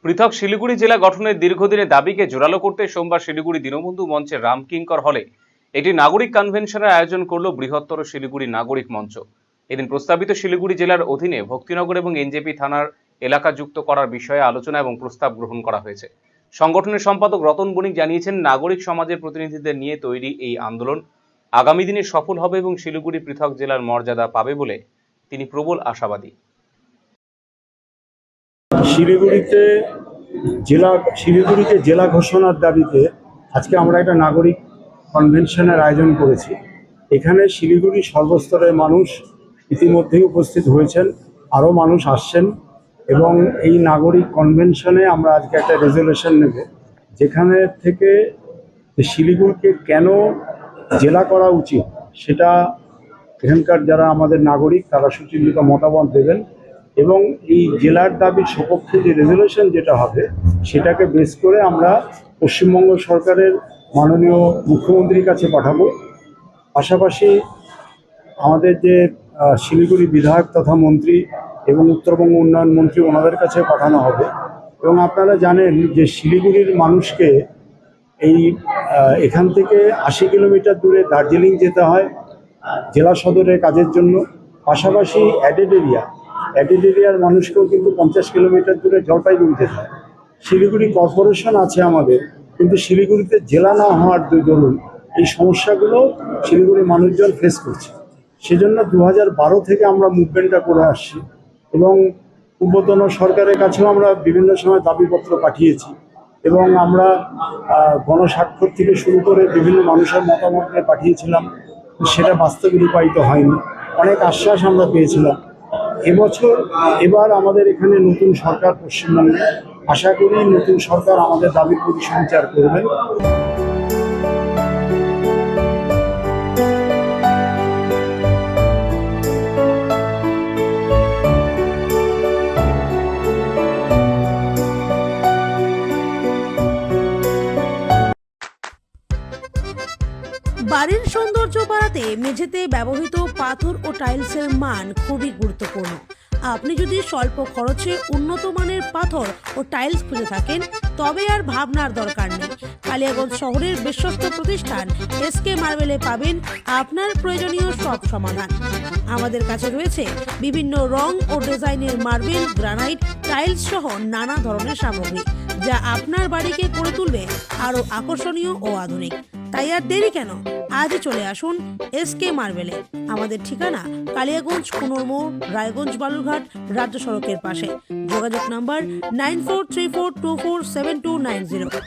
পৃথক শিলিগুড়ি জেলা গঠনের দীর্ঘদিনের দাবিকে জোরালো করতে সোমবার শিলিগুড়ি দীনবন্ধু মঞ্চের রামকিঙ্কর হলে একটি নাগরিক কনভেনশনের আয়োজন করল বৃহত্তর শিলিগুড়ি নাগরিক মঞ্চ। এদিন প্রস্তাবিত শিলিগুড়ি জেলার অধীনে ভক্তিনগর এবং এনজেপি থানার এলাকা যুক্ত করার বিষয়ে আলোচনা এবং প্রস্তাব গ্রহণ করা হয়েছে। সংগঠনের সম্পাদক রতন বণিক জানিয়েছেন, নাগরিক সমাজের প্রতিনিধিদের নিয়ে তৈরি এই আন্দোলন আগামী দিনে সফল হবে এবং শিলিগুড়ি পৃথক জেলার মর্যাদা পাবে বলে তিনি প্রবল আশাবাদী। শিলিগুড়িতে জেলা ঘোষণার দাবিতে আজকে আমরা একটা নাগরিক কনভেনশনের আয়োজন করেছি। এখানে শিলিগুড়ি সর্বস্তরের মানুষ ইতিমধ্যেই উপস্থিত হয়েছেন, আরও মানুষ আসছেন এবং এই নাগরিক কনভেনশনে আমরা আজকে একটা রেজলিউশন নেব, যেখানে থেকে শিলিগুড়িকে কেন জেলা করা উচিত সেটা এখানকার যারা আমাদের নাগরিক তারা সুচিন্তিত মতামত দেবেন এবং এই জেলার দাবির সপক্ষে যে রেজলিউশন যেটা হবে সেটাকে বেস করে আমরা পশ্চিমবঙ্গ সরকারের মাননীয় মুখ্যমন্ত্রীর কাছে পাঠাবো। পাশাপাশি আমাদের যে শিলিগুড়ি বিধায়ক তথা মন্ত্রী এবং উত্তরবঙ্গ উন্নয়ন মন্ত্রী ওনাদের কাছে পাঠানো হবে। এবং আপনারা জানেন যে শিলিগুড়ির মানুষকে এখান থেকে 80 কিলোমিটার দূরে দার্জিলিং যেতে হয় জেলা সদরের কাজের জন্য। পাশাপাশি অ্যাডেড এরিয়ার মানুষকেও কিন্তু 50 কিলোমিটার দূরে জলপাইগুড়ি যেতে হয়। শিলিগুড়ি কর্পোরেশন আছে আমাদের, কিন্তু শিলিগুড়িতে জেলা না হওয়ার দরুন এই সমস্যাগুলো শিলিগুড়ির মানুষজন ফেস করছে। সেজন্য 2012 থেকে আমরা মুভমেন্টটা করে আসছি এবং পূর্বতন সরকারের কাছেও আমরা বিভিন্ন সময় দাবিপত্র পাঠিয়েছি এবং আমরা গণস্বাক্ষর থেকে শুরু করে বিভিন্ন মানুষের মতামত পাঠিয়েছিলাম। সেটা বাস্তবে রূপায়িত হয়নি, অনেক আশ্বাস আমরা পেয়েছিলাম। এবার আমাদের এখানে নতুন সরকার পশ্চিমবঙ্গে, আশা করি নতুন সরকার আমাদের দাবির প্রতি সঞ্চার করবে। বাড়ির সৌন্দর্য বাড়াতে মেঝেতে ব্যবহৃত পাথর ও টাইলসের মান খুবই গুরুত্বপূর্ণ। আপনি যদি স্বল্প খরচে উন্নত মানের পাথর ও টাইলস খুঁজে থাকেন তবে আর ভাবনার দরকার নেই। কালিয়াগঞ্জ শহরের বিশ্বস্ত প্রতিষ্ঠান এসকে মার্বেলে পাবেন আপনার প্রয়োজনীয় সব সমাধান। আমাদের কাছে রয়েছে বিভিন্ন রং ও ডিজাইনের মার্বেল, গ্রানাইট, টাইলস সহ নানা ধরনের সামগ্রী, যা আপনার বাড়িকে করে তুলবে আরও আকর্ষণীয় ও আধুনিক। তাই আর দেরি কেন, আজই চলে আসুন এসকে মার্বেলে। আমাদের ঠিকানা কালিয়াগঞ্জ কুনোরমোড়, রায়গঞ্জ বালুরঘাট রাজ্য সড়কের পাশে। যোগাযোগ নাম্বার 9434247290।